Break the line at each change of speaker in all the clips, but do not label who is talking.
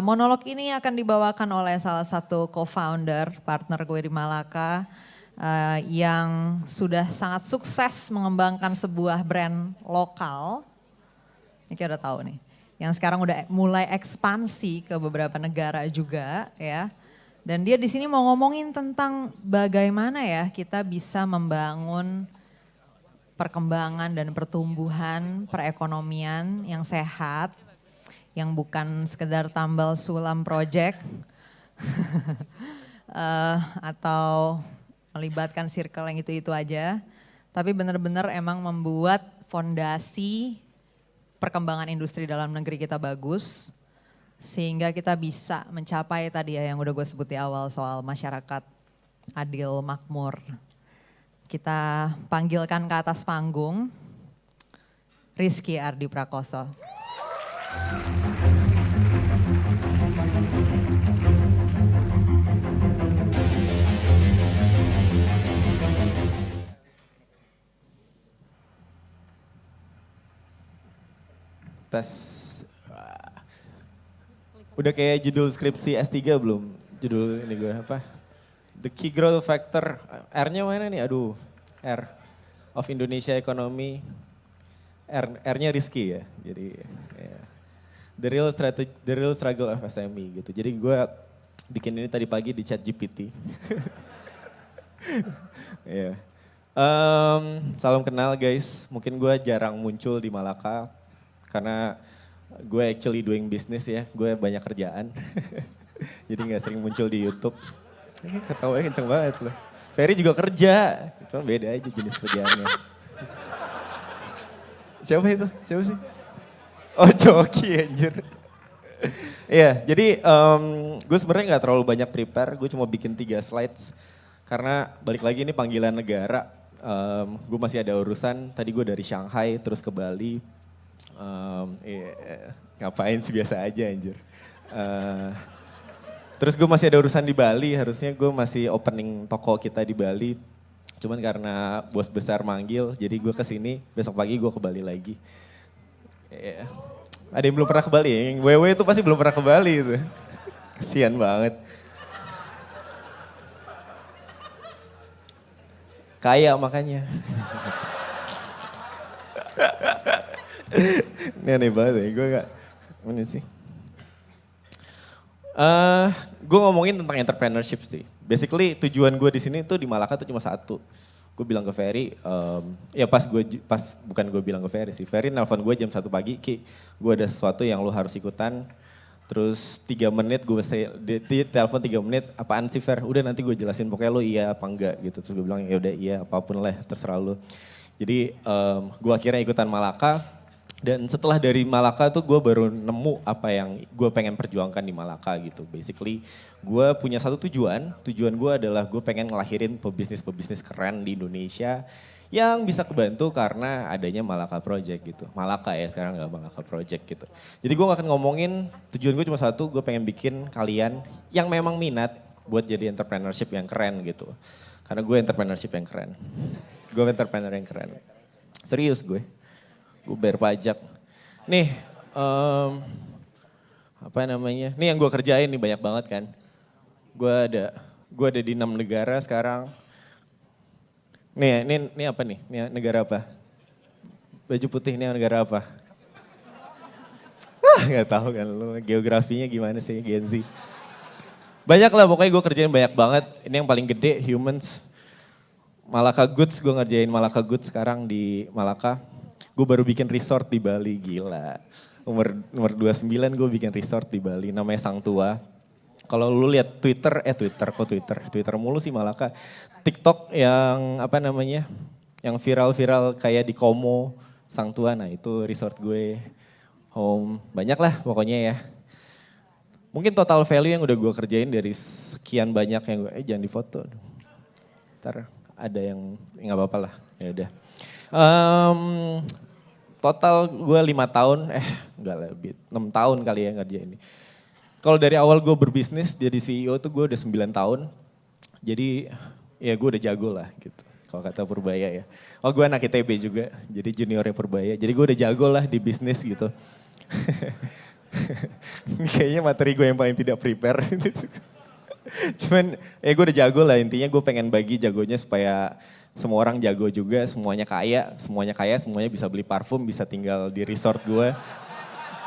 Monolog ini akan dibawakan oleh salah satu co-founder, partner gue di Malaka, yang sudah sangat sukses mengembangkan sebuah brand lokal. Ini kita udah tahu nih, yang sekarang udah mulai ekspansi ke beberapa negara juga ya. Dan dia di sini mau ngomongin tentang bagaimana ya kita bisa membangun perkembangan dan pertumbuhan perekonomian yang sehat, yang bukan sekedar tambal sulam project atau melibatkan circle yang itu-itu aja, tapi benar-benar emang membuat fondasi perkembangan industri dalam negeri kita bagus, sehingga kita bisa mencapai tadi ya yang udah gue sebut di awal soal masyarakat adil makmur. Kita panggilkan ke atas panggung Rizky Ardi Prakoso.
Tes. Udah kayak judul skripsi S3 belum? Judul ini gue apa? The Key Growth Factor. R-nya mana nih? Aduh, R. Of Indonesia Economy. R-nya Rizky ya. Jadi ya. The real struggle of SME gitu. Jadi gue bikin ini tadi pagi di ChatGPT. Ya. Salam kenal guys. Mungkin gue jarang muncul di Malaka. Karena gue actually doing business ya, gue banyak kerjaan. Jadi gak sering muncul di YouTube. Ketawanya kenceng banget loh. Ferry juga kerja, cuma beda aja jenis kerjaannya. Siapa itu? Siapa sih? Oh Coki anjir. Iya, jadi gue sebenarnya gak terlalu banyak prepare, gue cuma bikin 3 slides. Karena balik lagi ini panggilan negara, gue masih ada urusan, tadi gue dari Shanghai terus ke Bali. Ngapain sih biasa aja anjir. Terus gue masih ada urusan di Bali, harusnya gue masih opening toko kita di Bali. Cuman karena bos besar manggil, jadi gue kesini, besok pagi gue ke Bali lagi. Ada yang belum pernah ke Bali, yang WW itu pasti belum pernah ke Bali itu. Kesian banget. Kaya makanya. Ini aneh banget ya, gue gak, mana sih? Gue ngomongin tentang entrepreneurship sih. Basically tujuan gue di sini tuh di Malaka tuh cuma satu. Gue bilang ke Ferry, ya bukan gue bilang ke Ferry sih. Ferry nelpon gue jam 1 pagi, Ki, gue ada sesuatu yang lu harus ikutan. Terus 3 menit dia telepon 3 menit, apaan sih Fer? Udah nanti gue jelasin pokoknya lu iya apa enggak gitu. Terus gue bilang ya udah iya apapun lah terserah lu. Jadi gue akhirnya ikutan Malaka. Dan setelah dari Malaka tuh gue baru nemu apa yang gue pengen perjuangkan di Malaka gitu. Basically gue punya satu tujuan gue adalah gue pengen ngelahirin pebisnis keren di Indonesia yang bisa kebantu karena adanya Malaka Project gitu. Malaka ya sekarang gak Malaka Project gitu. Jadi gue gak akan ngomongin tujuan gue cuma satu, gue pengen bikin kalian yang memang minat buat jadi entrepreneurship yang keren gitu. Karena gue entrepreneurship yang keren. Gue entrepreneur yang keren. Serius gue bayar pajak. Nih, apa namanya? Nih yang gue kerjain nih banyak banget kan. Gue ada di 6 negara sekarang. Nih, ini apa nih? Ini negara apa? Baju putih ini negara apa? Gak tahu kan lu geografinya gimana sih Gen Z. Banyak lah pokoknya gue kerjain banyak banget. Ini yang paling gede Humans. Malaka Goods, gue ngerjain Malaka Goods sekarang di Malaka. Gue baru bikin resort di Bali, gila. Umur 29 gue bikin resort di Bali, namanya Sang Tua. Kalau lu lihat Twitter mulu sih Malaka. TikTok yang apa namanya, yang viral-viral kayak di Como, Sang Tua, nah itu resort gue. Home, banyak lah pokoknya ya. Mungkin total value yang udah gue kerjain dari sekian banyak yang gue, jangan difoto. Ntar ada yang, nggak apa-apa lah, ya udah. Total gue 5 tahun, enggak lebih, 6 tahun kali ya ngerjain ini. Kalau dari awal gue berbisnis jadi CEO tuh gue udah 9 tahun. Jadi ya gue udah jago lah gitu. Kalau kata Purbaya ya. Oh gue anak ITB juga, jadi juniornya Purbaya. Jadi gue udah jago lah di bisnis gitu. Kayaknya materi gue yang paling tidak prepare. Cuman ya gue udah jago lah, intinya gue pengen bagi jagonya supaya semua orang jago juga, semuanya kaya, semuanya bisa beli parfum, bisa tinggal di resort gue.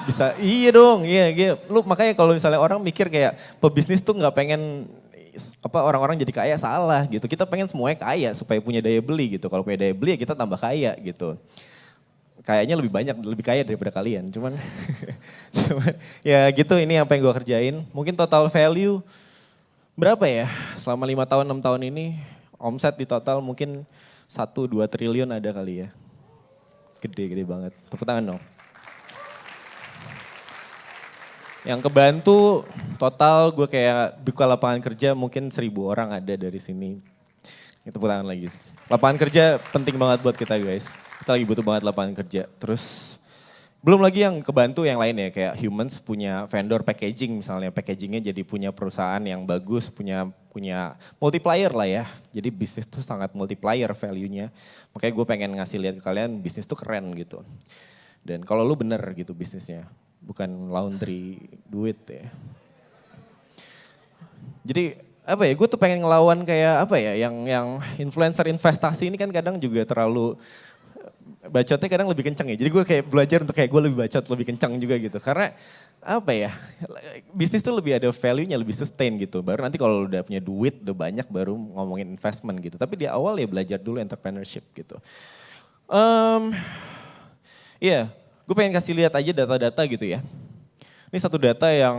Bisa, iya dong, iya. Lu makanya kalau misalnya orang mikir kayak pebisnis tuh nggak pengen orang-orang jadi kaya, salah gitu. Kita pengen semuanya kaya supaya punya daya beli gitu. Kalau punya daya beli ya kita tambah kaya gitu. Kayaknya lebih banyak, lebih kaya daripada kalian. Cuman ya gitu, ini apa yang gue kerjain. Mungkin total value berapa ya selama 5 tahun, 6 tahun ini omset di total mungkin 1-2 triliun ada kali ya. Gede banget. Tepuk tangan dong. Yang kebantu total gue kayak buka lapangan kerja mungkin 1.000 orang ada dari sini. Tepuk tangan lagi. Lapangan kerja penting banget buat kita guys. Kita lagi butuh banget lapangan kerja. Terus belum lagi yang kebantu yang lain ya, kayak Humans punya vendor packaging misalnya. Packagingnya jadi punya perusahaan yang bagus, punya multiplier lah ya. Jadi bisnis tuh sangat multiplier value-nya. Makanya gue pengen ngasih lihat ke kalian bisnis tuh keren gitu. Dan kalau lu bener gitu bisnisnya, bukan laundry duit ya. Jadi apa ya, gue tuh pengen ngelawan kayak apa ya, yang influencer investasi ini kan kadang juga terlalu bacotnya kadang lebih kenceng ya. Jadi gue kayak belajar untuk kayak gue lebih bacot, lebih kencang juga gitu. Karena apa ya, bisnis tuh lebih ada value-nya, lebih sustain gitu. Baru nanti kalau udah punya duit, udah banyak baru ngomongin investment gitu. Tapi di awal ya belajar dulu entrepreneurship gitu. Iya, gue pengen kasih lihat aja data-data gitu ya. Ini satu data yang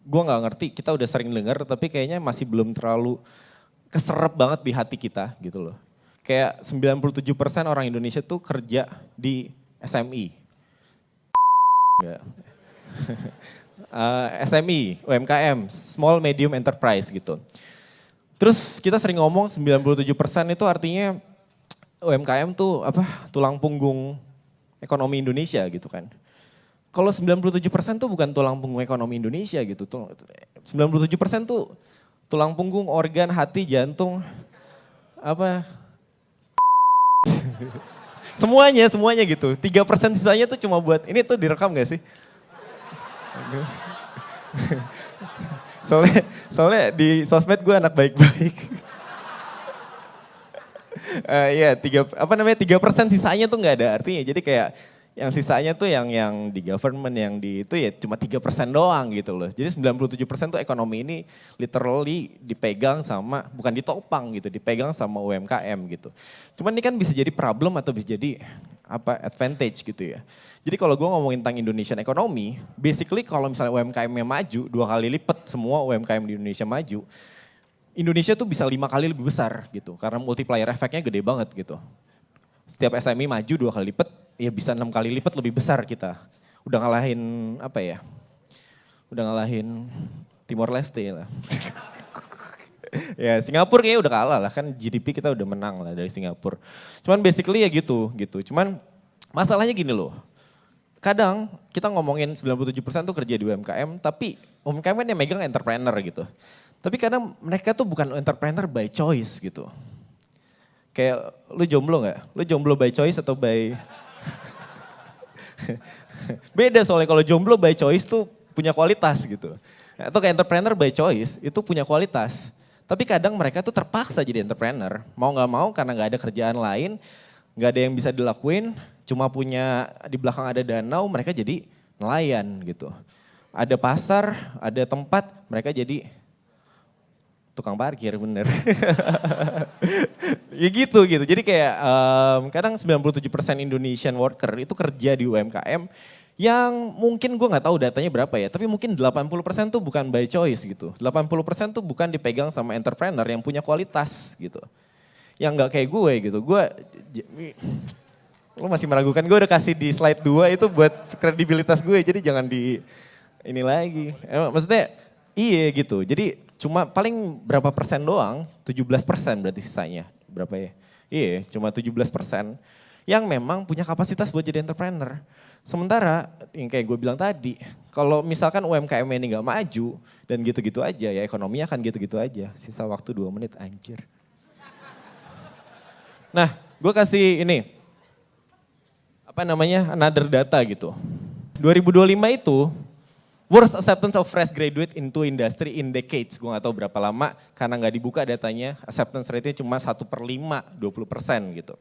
gue gak ngerti, kita udah sering dengar tapi kayaknya masih belum terlalu keserap banget di hati kita gitu loh. Kayak 97% orang Indonesia tuh kerja di SMI. Enggak. SMI, UMKM, Small Medium Enterprise gitu. Terus kita sering ngomong 97% itu artinya UMKM tuh apa? Tulang punggung ekonomi Indonesia gitu kan. Kalau 97% tuh bukan tulang punggung ekonomi Indonesia gitu. 97% tuh tulang punggung, organ, hati, jantung, apa? semuanya gitu. 3% sisanya tuh cuma buat, ini tuh direkam gak sih? soalnya di sosmed gue anak baik-baik. Iya, 3% sisanya tuh nggak ada artinya. Jadi kayak yang sisanya tuh yang di government, yang di itu ya cuma 3% doang gitu loh. Jadi 97% tuh ekonomi ini literally dipegang sama, bukan ditopang gitu, dipegang sama UMKM gitu. Cuman ini kan bisa jadi problem atau bisa jadi advantage gitu ya. Jadi kalau gue ngomongin tentang Indonesian economy, basically kalau misalnya UMKM-nya maju, 2 kali lipat semua UMKM di Indonesia maju, Indonesia tuh bisa 5 kali lebih besar gitu. Karena multiplier efeknya gede banget gitu. Setiap SME maju 2 kali lipat, ya bisa 6 kali lipat lebih besar kita. Udah ngalahin Udah ngalahin Timor Leste lah. Ya Singapura kayaknya udah kalah lah, kan GDP kita udah menang lah dari Singapura. Cuman basically ya gitu. Cuman masalahnya gini loh. Kadang kita ngomongin 97% tuh kerja di UMKM, tapi UMKM kan yang megang entrepreneur gitu. Tapi kadang mereka tuh bukan entrepreneur by choice gitu. Kayak lu jomblo gak? Lu jomblo by choice atau by... Beda soalnya kalau jomblo by choice tuh punya kualitas gitu. Atau kayak entrepreneur by choice itu punya kualitas. Tapi kadang mereka tuh terpaksa jadi entrepreneur. Mau gak mau karena gak ada kerjaan lain, gak ada yang bisa dilakuin, cuma punya di belakang ada danau, mereka jadi nelayan gitu. Ada pasar, ada tempat, mereka jadi tukang parkir bener. Ya gitu. Jadi kayak kadang 97% Indonesian worker itu kerja di UMKM yang mungkin gue gak tahu datanya berapa ya, tapi mungkin 80% tuh bukan by choice gitu. 80% tuh bukan dipegang sama entrepreneur yang punya kualitas gitu. Yang gak kayak gue gitu. Lo masih meragukan, gue udah kasih di slide 2 itu buat kredibilitas gue, jadi jangan di ini lagi. Maksudnya iya gitu, jadi cuma paling berapa persen doang, 17% berarti sisanya. Berapa ya? Iya, cuma 17% yang memang punya kapasitas buat jadi entrepreneur. Sementara yang kayak gue bilang tadi, kalau misalkan UMKM ini gak maju dan gitu-gitu aja ya ekonominya akan gitu-gitu aja. Sisa waktu 2 menit anjir. Nah gue kasih ini, another data gitu. 2025 itu Worst acceptance of fresh graduate into industry in decades. Gue gak tahu berapa lama karena gak dibuka datanya. Acceptance rate-nya cuma 1/5, 20% gitu.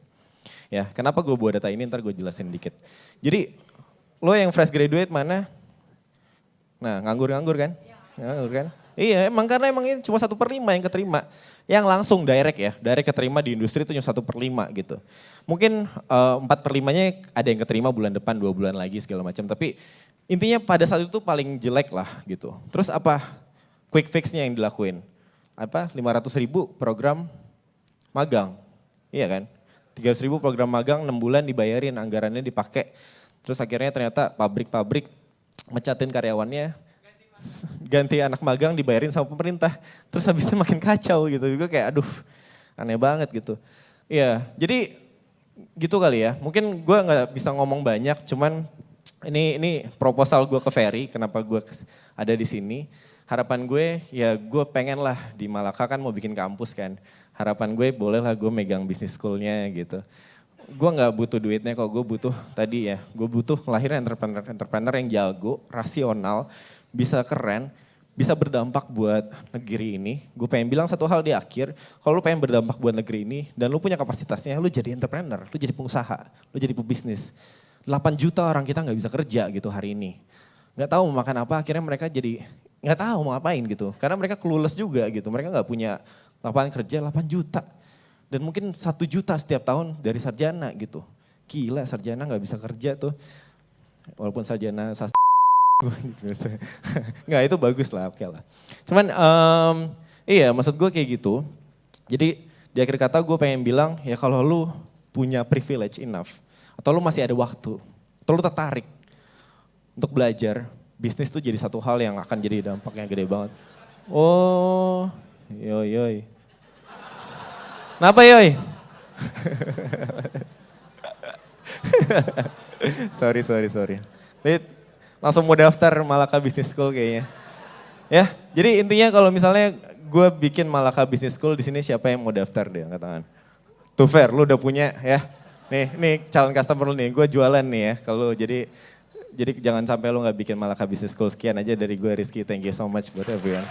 Ya, kenapa gue bawa data ini ntar gue jelasin dikit. Jadi lo yang fresh graduate mana? Nah nganggur-nganggur kan? Nganggur kan? Iya emang karena emang ini cuma 1/5 yang keterima. Yang langsung direct ya, direct keterima di industri itu cuma 1/5 gitu. Mungkin 4/5-nya ada yang keterima bulan depan, 2 bulan lagi segala macam. Tapi intinya pada saat itu paling jelek lah gitu. Terus apa quick fix-nya yang dilakuin? Apa 500.000 program magang, iya kan? 300.000 program magang 6 bulan dibayarin, anggarannya dipakai. Terus akhirnya ternyata pabrik-pabrik mecatin karyawannya, ganti anak magang dibayarin sama pemerintah. Terus habisnya makin kacau gitu. Juga kayak aduh aneh banget gitu. Iya jadi gitu kali ya. Mungkin gue gak bisa ngomong banyak cuman ini proposal gue ke Ferry, kenapa gue ada di sini. Harapan gue ya gue pengen lah di Malaka kan mau bikin kampus kan. Harapan gue boleh lah gue megang bisnis schoolnya gitu. Gue gak butuh duitnya kok, gue butuh tadi ya. Gue butuh lahiran entrepreneur yang jago, rasional, bisa keren, bisa berdampak buat negeri ini. Gue pengen bilang satu hal di akhir, kalau lu pengen berdampak buat negeri ini dan lu punya kapasitasnya, lu jadi entrepreneur, lu jadi pengusaha, lu jadi pebisnis. 8 juta orang kita gak bisa kerja gitu hari ini. Gak tahu mau makan apa, akhirnya mereka jadi gak tahu mau ngapain gitu. Karena mereka clueless juga gitu, mereka gak punya lapangan kerja 8 juta. Dan mungkin 1 juta setiap tahun dari sarjana gitu. Gila sarjana gak bisa kerja tuh. Walaupun sarjana sastra. Nggak itu bagus lah, oke lah. Cuman iya maksud gue kayak gitu. Jadi di akhir kata gue pengen bilang ya kalau lu punya privilege enough. Atau lu masih ada waktu. Atau lu tertarik untuk belajar. Bisnis tuh jadi satu hal yang akan jadi dampaknya gede banget. Oh, yoi. Kenapa yoi? sorry. Langsung mau daftar Malaka Business School kayaknya. Ya, jadi intinya kalau misalnya gue bikin Malaka Business School di sini siapa yang mau daftar deh angkat tangan. Tuh Fer, lu udah punya ya. Nih calon customer lu nih, gue jualan nih ya. Kalau jadi jangan sampai lu nggak bikin Malaka Business School. Sekian aja dari gue Rizky, thank you so much buat everyone.